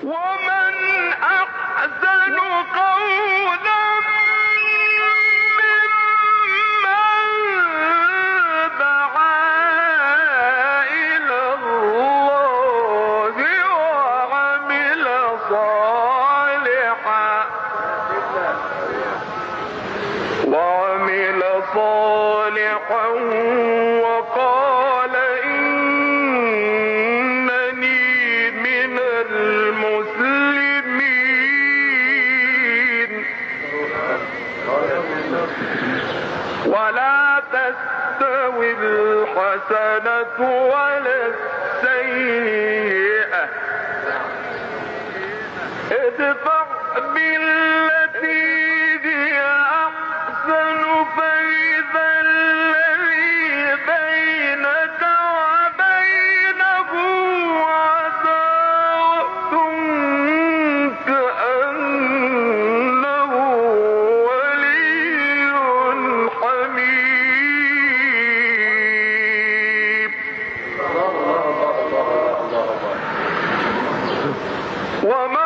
ومن أحسن قولا ممن دعا إلى الله وعمل صالحا وقال إنني من المسلمين. ولا تستوي الحسنة ولا السيئة ادفع بالتي هي أحسن فإذا الذي بينك وبينه عداوة كأنه ولي حميم. وما